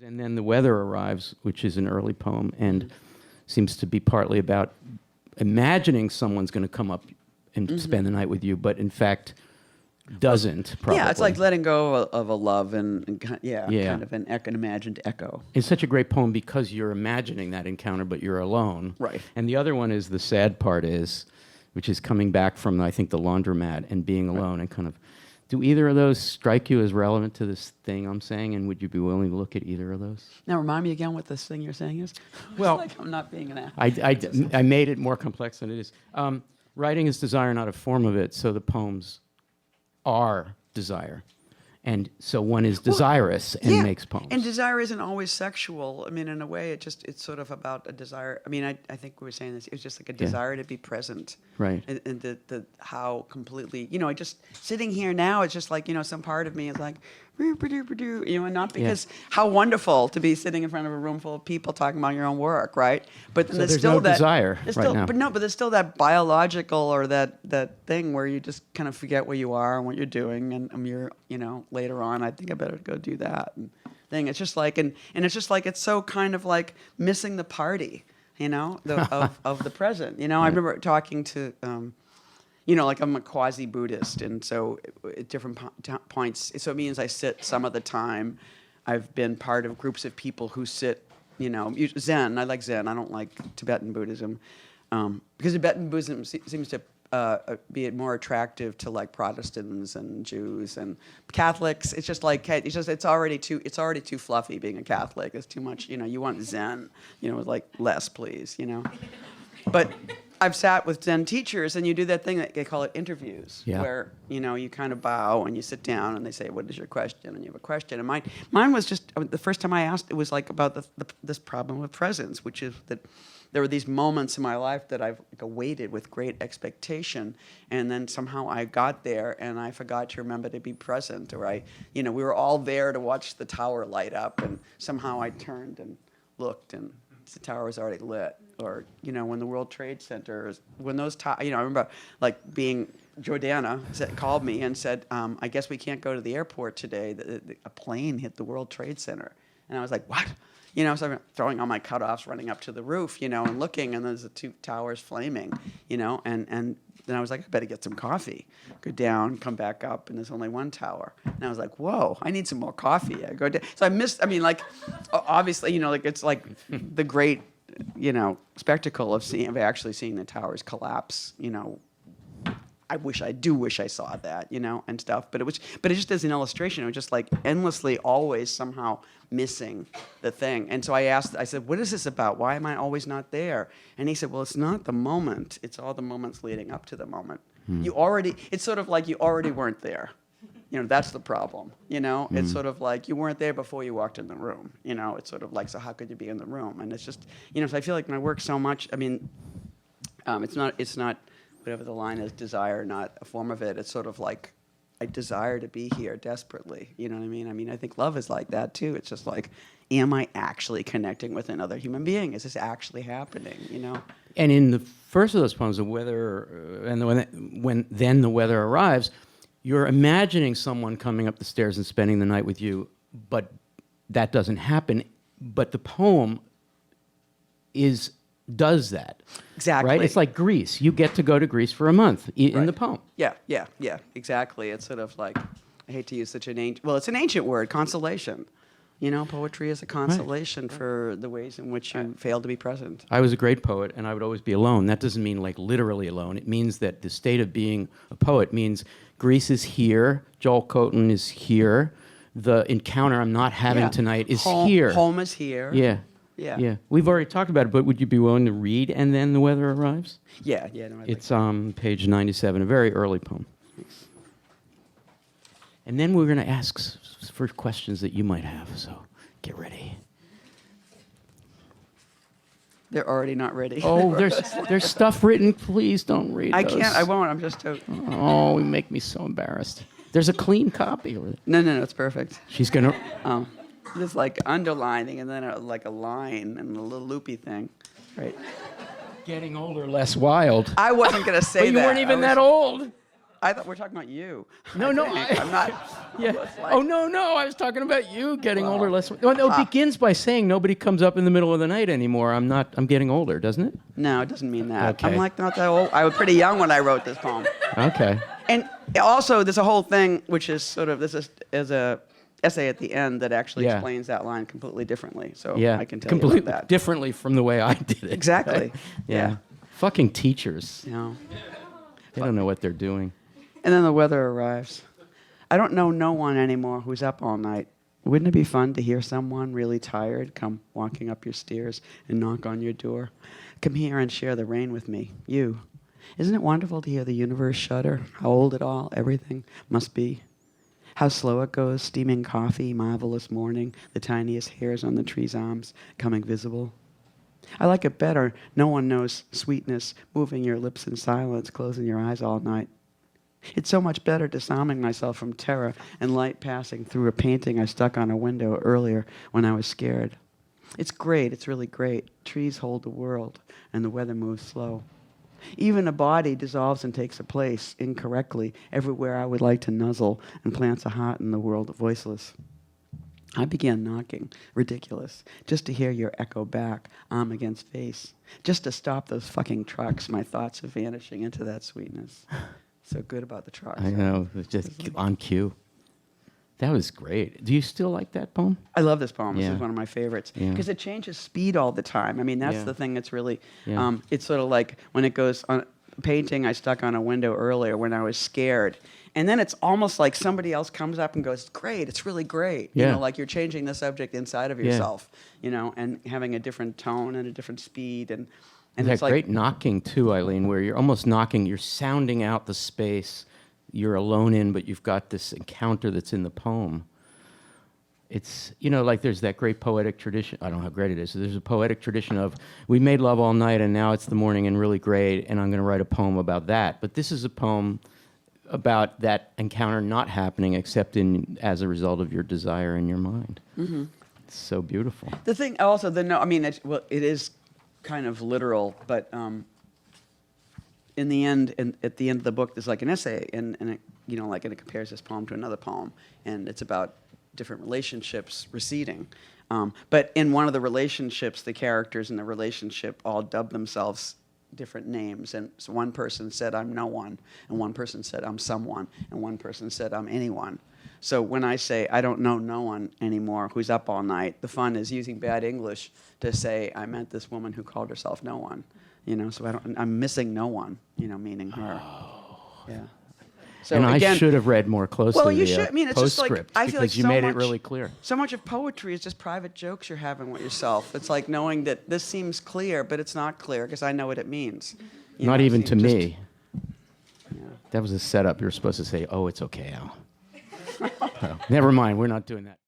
And then the weather arrives, which is an early poem, and seems to be partly about imagining someone's going to come up and spend the night with you, but in fact doesn't. Probably. Yeah, it's like letting go of a love and kind of an imagined echo. It's such a great poem because you're imagining that encounter, but you're alone. Right. And the other one is the sad part is, which is coming back from, I think, the laundromat and being alone and kind of. Do either of those strike you as relevant to this thing I'm saying, and would you be willing to look at either of those? Now, remind me again what this thing you're saying is. Well, like I'm not being an actor. I made it more complex than it is. Writing is desire, not a form of it, so the poems are desire. And so one is desirous and makes poems. And desire isn't always sexual. I mean, in a way, it's sort of about a desire. I mean, I think we were saying this. It was just like a desire to be present. Right. And the how completely, I just sitting here now, it's just like, some part of me is like, and not because how wonderful to be sitting in front of a room full of people talking about your own work, right? But then there's still no that desire now. But there's still that biological or that thing where you just kind of forget where you are and what you're doing, and you're, later on, I think I better go do that and thing. It's just like, and it's just like, it's so kind of like missing the party, of the present. I remember talking to. Like I'm a quasi-Buddhist, and so at different points, so it means I sit some of the time. I've been part of groups of people who sit, Zen. I like Zen. I don't like Tibetan Buddhism, because Tibetan Buddhism seems to be more attractive to like Protestants and Jews and Catholics. It's just like it's already too fluffy being a Catholic. It's too much. You want Zen. Like less, please. But I've sat with Zen teachers, and you do that thing that they call it interviews, where you kind of bow and you sit down, and they say, "What is your question?" And you have a question. And mine was just the first time I asked, it was like about this problem of presence, which is that there were these moments in my life that I've awaited with great expectation, and then somehow I got there and I forgot to remember to be present, or we were all there to watch the tower light up, and somehow I turned and looked and the tower was already lit. Or, when the World Trade Center, when those, I remember like being, Jordana called me and said, I guess we can't go to the airport today. A plane hit the World Trade Center. And I was like, what? So I'm throwing all my cutoffs, running up to the roof, and looking, and there's the two towers flaming, and then I was like, I better get some coffee. Go down, come back up, and there's only one tower. And I was like, whoa, I need some more coffee. I go down. So obviously, it's like the great, spectacle of actually seeing the towers collapse, I wish I saw that, and stuff. But it just as an illustration, it was just like endlessly always somehow missing the thing. And so I said, what is this about? Why am I always not there? And he said, well, it's not the moment. It's all the moments leading up to the moment. It's sort of like you already weren't there. That's the problem. It's sort of like you weren't there before you walked in the room. It's sort of like, so how could you be in the room? And it's just, so I feel like my work so much, it's not whatever the line is, desire, not a form of it. It's sort of like, I desire to be here desperately. You know what I mean? I think love is like that too. It's just like, am I actually connecting with another human being? Is this actually happening? And in the first of those poems, the weather, and when then the weather arrives, you're imagining someone coming up the stairs and spending the night with you, but that doesn't happen. But the poem does that. Exactly. Right? It's like Greece. You get to go to Greece for a month in the poem. Yeah, exactly. It's sort of like, I hate to use such an ancient, it's an ancient word, consolation. Poetry is a consolation for the ways in which you fail to be present. I was a great poet, and I would always be alone. That doesn't mean like literally alone. It means that the state of being a poet means Greece is here, Joel Cotten is here, the encounter I'm not having tonight is here. Home is here. Yeah. We've already talked about it, but would you be willing to read And Then the Weather Arrives? Yeah. No, it's page 97, a very early poem. Thanks. And then we're going to ask for questions that you might have, so get ready. They're already not ready. Oh, there's stuff written. Please don't read I those. can't. I won't. I'm just Oh, you make me so embarrassed. There's a clean copy. No, it's perfect. She's going to... There's like underlining and then like a line and a little loopy thing, right? Getting older, less wild. I wasn't going to say but you that. weren't even that old. I thought we're talking about you. No, I no, think. I'm not. Yeah. It's like- Oh no, I was talking about you getting older. Less. No, it begins by saying nobody comes up in the middle of the night anymore. I'm getting older, doesn't it? No, it doesn't mean that. Okay. I'm like not that old. I was pretty young when I wrote this poem. Okay. And also, there's a whole thing which is sort of is a essay at the end that actually Yeah. explains that line completely differently. So Yeah. I can tell completely you about that. differently from the way I did it. Exactly. Yeah. Fucking teachers. You know. They don't know what they're doing. And then the weather arrives. I don't know no one anymore who's up all night. Wouldn't it be fun to hear someone really tired come walking up your stairs and knock on your door? Come here and share the rain with me. You. Isn't it wonderful to hear the universe shudder? How old it all, everything must be. How slow it goes, steaming coffee, marvelous morning, the tiniest hairs on the tree's arms coming visible. I like it better. No one knows sweetness, moving your lips in silence, closing your eyes all night. It's so much better disarming myself from terror and light passing through a painting I stuck on a window earlier when I was scared. It's great. It's really great. Trees hold the world, and the weather moves slow. Even a body dissolves and takes a place incorrectly everywhere I would like to nuzzle and plants a heart in the world voiceless. I began knocking, ridiculous, just to hear your echo back, arm against face, just to stop those fucking trucks. My thoughts are vanishing into that sweetness. So good about the trucks. I know. It's just on cue. That was great. Do you still like that poem? I love this poem. This Yeah. is one of my favorites Yeah. because it changes speed all the time. I mean, that's Yeah. the thing that's really. Yeah. It's sort of like when it goes on painting I stuck on a window earlier when I was scared, and then it's almost like somebody else comes up and goes, "Great, it's really great." Yeah. You know, like you're changing the subject inside of Yeah. yourself. You know, and having a different tone and a different speed and That it's like great knocking too, Eileen, where you're almost knocking, you're sounding out the space you're alone in, but you've got this encounter that's in the poem. It's, like there's that great poetic tradition. I don't know how great it is. There's a poetic tradition of, we made love all night and now it's the morning and really great, and I'm going to write a poem about that. But this is a poem about that encounter not happening except as a result of your desire in your mind. Mm-hmm. It's so beautiful. the thing. Also, it is kind of literal, but in the end, at the end of the book, there's like an essay, and it, and it compares this poem to another poem, and it's about different relationships receding. But in one of the relationships, the characters in the relationship all dub themselves different names. And so one person said, "I'm no one," and one person said, "I'm someone," and one person said, "I'm anyone." So when I say, "I don't know no one anymore who's up all night," the fun is using bad English to say, I meant this woman who called herself no one. So I'm missing no one, meaning her. Oh. Yeah. So And again, I should have read more closely well, you the should. I mean, it's just like postscript, I feel like because you so made much, it really clear. So much of poetry is just private jokes you're having with yourself. It's like knowing that this seems clear, but it's not clear because I know what it means. Not even so to you just- me. That was a setup. You're supposed to say, "Oh, it's okay, Al." Oh, never mind. We're not doing that.